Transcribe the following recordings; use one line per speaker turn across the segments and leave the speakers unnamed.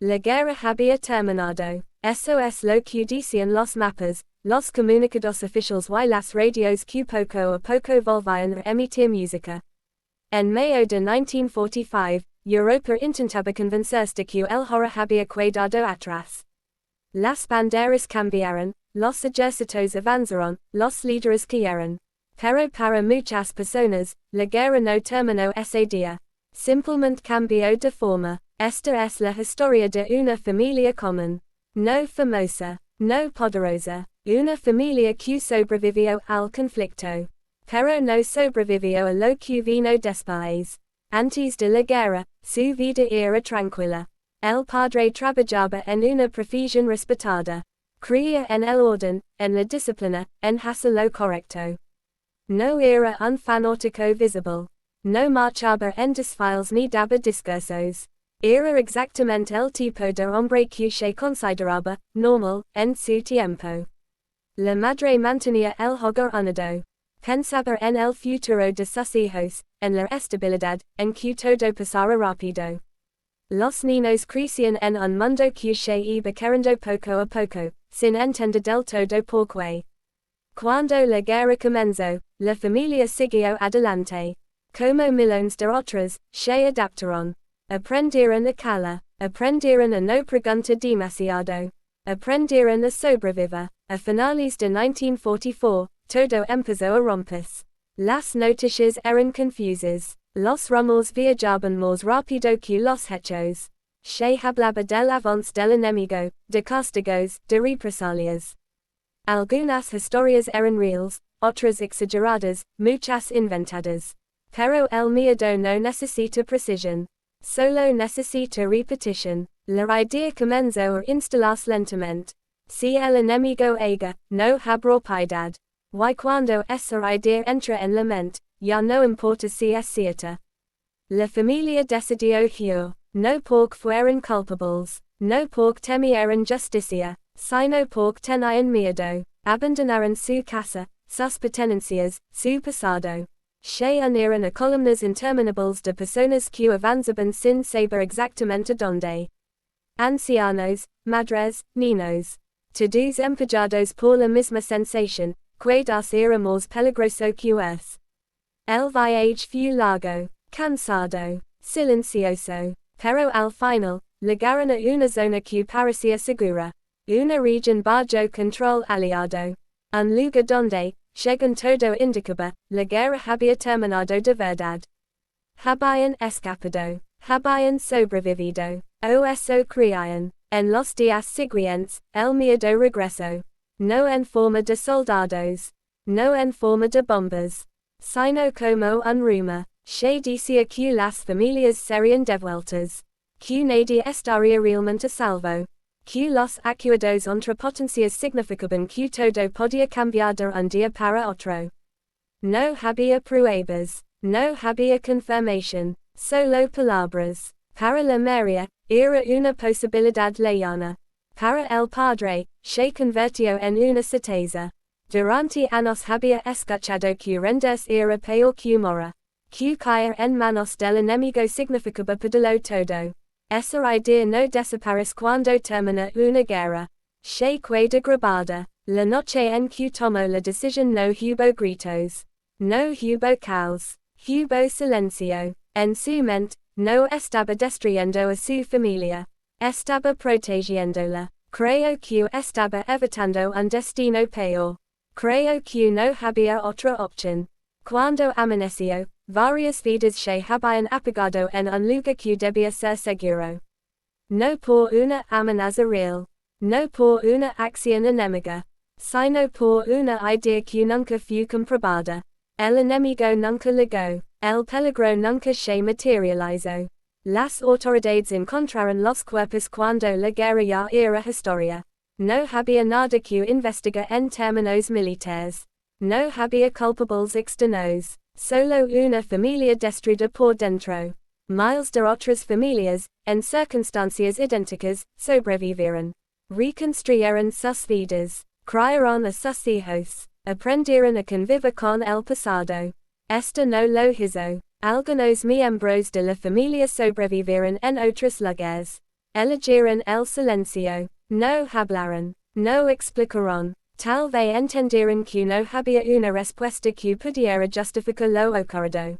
La guerra había terminado. SOS lo que dicen los mapas, los comunicados oficiales y las radios que poco a poco volvían a emitir música. En mayo de 1945, Europa intentaba convencerse de que el horror había quedado atrás. Las banderas cambiaron, los ejércitos avanzaron, los líderes cayeron. Pero para muchas personas, la guerra no terminó ese día. Simplemente cambió de forma. Esta es la historia de una familia común. No famosa, no poderosa. Una familia que sobrevivió al conflicto. Pero no sobrevivió a lo que vino después. Antes de la guerra, su vida era tranquila. El padre trabajaba en una profesión respetada. Creía en el orden, en la disciplina, en hacer lo correcto. No era un fanático visible. No marchaba en desfiles ni daba discursos. Era exactamente el tipo de hombre que se consideraba normal en su tiempo. La madre mantenía el hogar unido. Pensaba en el futuro de sus hijos, en la estabilidad, en que todo pasara rápido. Los niños crecían en un mundo que se iba quedando poco a poco, sin entender del todo por qué. Cuando la guerra comenzó, la familia siguió adelante. Como millones de otras, se adaptaron. Aprendieron a calar, aprendieron a no preguntar demasiado. Aprendieron a sobrevivir. A finales de 1944, todo empezó a romperse. Las noticias eran confusas. Los rumores viajaban más rápido que los hechos. Se hablaba del avance del enemigo, de castigos, de represalias. Algunas historias eran reales, otras exageradas, muchas inventadas. Pero el miedo no necesita precisión. Solo necesita repetición. La idea comenzó a instalarse lentamente. Si el enemigo llega, no habrá piedad. Y cuando esa idea entra en la mente, ya no importa si es cierta. La familia decidió huir, no porque fueran culpables, no porque temieran justicia, sino porque tenían miedo. Abandonaron su casa, sus pertenencias, su pasado. Se unieron a columnas interminables de personas que avanzaban sin saber exactamente dónde. Ancianos, madres, niños. Todos empujados por la misma sensación, quedarse era más peligroso que es. El viaje fue largo, cansado, silencioso, pero al final, llegaron a una zona que parecía segura. Una región bajo control aliado. Un lugar donde, según todo indicaba, la guerra había terminado de verdad. Habían escapado. Habían sobrevivido. O eso creían. En los días siguientes, el miedo regresó. No en forma de soldados. No en forma de bombas. Sino como un rumor. Se decía que las familias serían devueltas. Que nadie estaría realmente a salvo. Que los acuerdos entre potencias significaban que todo podía cambiar de un día para otro. No había pruebas. No había confirmación. Solo palabras. Para la María, era una posibilidad lejana. Para el padre, se convirtió en una certeza. Durante años había escuchado que rendirse era peor que morir. Que caer en manos del enemigo significaba perderlo todo. Esa idea no desaparece cuando termina una guerra. Se queda grabada. La noche en que tomó la decisión no hubo gritos. No hubo caos. Hubo silencio. En su mente, no estaba destruyendo a su familia. Estaba protegiéndola. Creo que estaba evitando un destino peor. Creo que no había otra opción. Cuando amaneció, varias vidas se habían apagado en un lugar que debía ser seguro. No por una amenaza real. No por una acción enemiga. Sino por una idea que nunca fue comprobada. El enemigo nunca llegó. El peligro nunca se materializó. Las autoridades encontraron los cuerpos cuando la guerra ya era historia. No había nada que investigar en términos militares. No había culpables externos. Solo una familia destruida por dentro. Miles de otras familias, en circunstancias idénticas, sobrevivieron. Reconstruyeron sus vidas. Criaron a sus hijos. Aprendieron a convivir con el pasado. Este no lo hizo. Algunos miembros de la familia sobrevivieron en otros lugares. Eligieron el silencio. No hablaron. No explicaron. Tal vez entendieron que no había una respuesta que pudiera justificar lo ocurrido.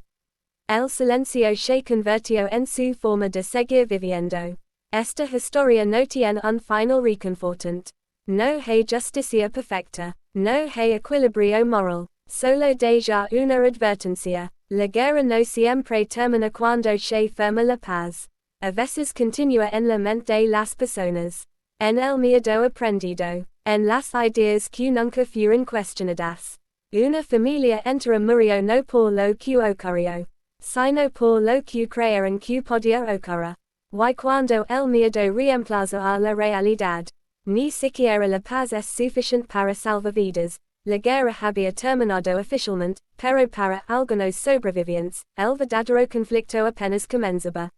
El silencio se convirtió en su forma de seguir viviendo. Esta historia no tiene un final reconfortante. No hay justicia perfecta. No hay equilibrio moral. Solo deja una advertencia. La guerra no siempre termina cuando se firma la paz. A veces continúa en la mente de las personas. En el miedo aprendido. En las ideas que nunca fueron cuestionadas. Una familia entera murió no por lo que ocurrió, sino por lo que creyeron que podía ocurrir. Y cuando el miedo reemplaza a la realidad, ni siquiera la paz es suficiente para salvar vidas. La guerra había terminado oficialmente, pero para algunos sobrevivientes, el verdadero conflicto apenas comenzaba.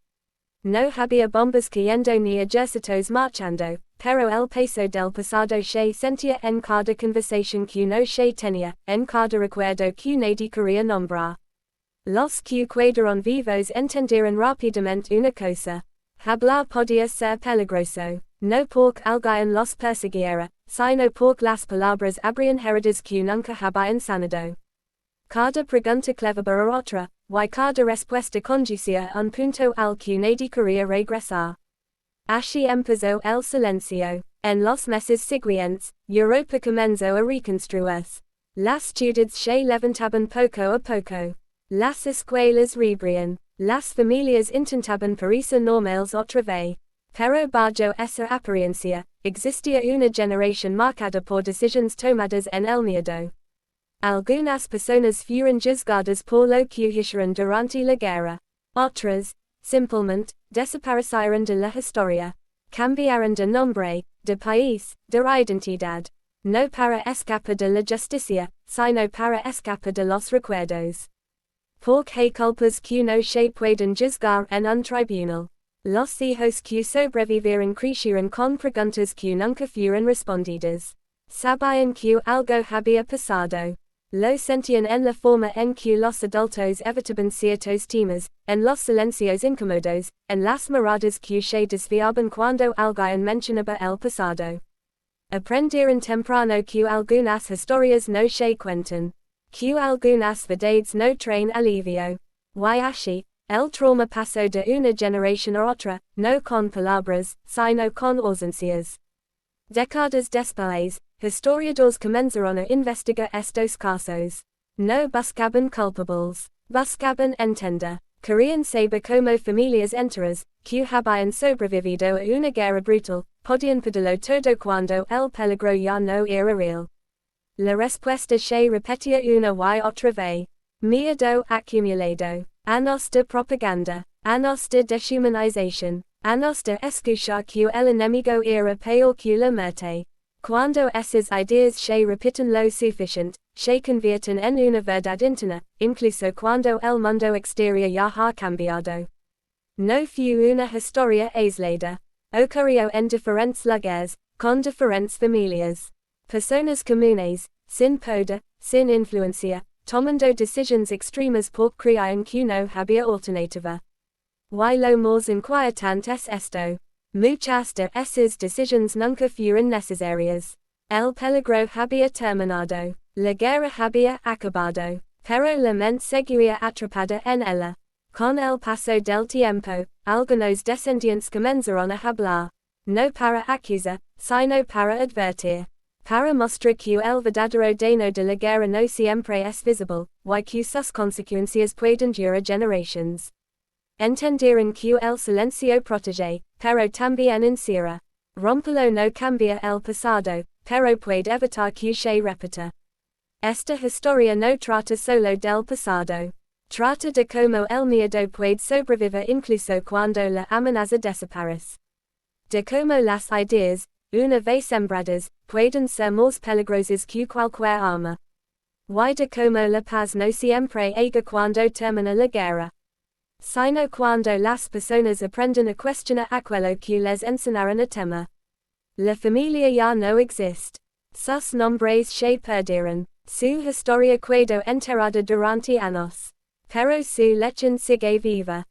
No había bombas cayendo ni ejércitos marchando, pero el peso del pasado se sentía en cada conversación que uno se tenía, en cada recuerdo que nadie quería nombrar. Los que quedaron vivos entendieron rápidamente una cosa. Hablar podía ser peligroso, no porque alguien los persiguiera, sino porque las palabras abrían heridas que nunca habían sanado. Cada pregunta clavaba a otra, y cada respuesta conducía a un punto al que nadie quería regresar. Así empezó el silencio. En los meses siguientes, Europa comenzó a reconstruirse. Las ciudades se levantaban poco a poco. Las escuelas reabrían. Las familias intentaban parecer normales otra vez. Pero bajo esa apariencia, existía una generación marcada por decisiones tomadas en el miedo. Algunas personas fueron juzgadas por lo que hicieron durante la guerra. Otras, simplemente, desaparecieron de la historia. Cambiaron de nombre, de país, de identidad. No para escapar de la justicia, sino para escapar de los recuerdos. Porque hay culpas que no se pueden juzgar en un tribunal. Los hijos que sobrevivieron crecieron con preguntas que nunca fueron respondidas. Sabían que algo había pasado. Lo sentían en la forma en que los adultos evitaban ciertos temas, en los silencios incómodos, en las miradas que se desviaban cuando alguien mencionaba el pasado. Aprendieron temprano que algunas historias no se cuentan. Que algunas verdades no traen alivio. Y así, el trauma pasó de una generación a otra, no con palabras, sino con ausencias. Décadas después, historiadores comenzaron a investigar estos casos. No buscaban culpables, buscaban entender. Querían saber cómo familias enteras, que habían sobrevivido a una guerra brutal, podían perderlo todo cuando el peligro ya no era real. La respuesta se repetía una y otra vez. Miedo acumulado, años de propaganda, años de deshumanización, años de escuchar que el enemigo era peor que la muerte. Cuando esas ideas se repiten lo suficiente, se convierten en una verdad interna, incluso cuando el mundo exterior ya ha cambiado. No fue una historia aislada. Ocurrió en diferentes lugares, con diferentes familias. Personas comunes, sin poder, sin influencia, tomando decisiones extremas porque creían que no había alternativa. Y lo más inquietante es esto. Muchas de esas decisiones nunca fueron necesarias. El peligro había terminado. La guerra había acabado. Pero la mente seguía atrapada en ella. Con el paso del tiempo, algunos descendientes comenzaron a hablar. No para acusar, sino para advertir. Para mostrar que el verdadero daño de la guerra no siempre es visible, y que sus consecuencias pueden durar generaciones. Entendieron que el silencio protege, pero también encierra. Romperlo no cambia el pasado, pero puede evitar que se repita. Esta historia no trata solo del pasado. Trata de cómo el miedo puede sobrevivir incluso cuando la amenaza desaparece. De cómo las ideas, una vez sembradas, pueden ser más peligrosas que cualquier arma. Y de cómo la paz no siempre llega cuando termina la guerra, sino cuando las personas aprenden a cuestionar aquello que les enseñaron a temer. La familia ya no existe. Sus nombres se perdieron. Su historia quedó enterrada durante años. Pero su leyenda sigue viva.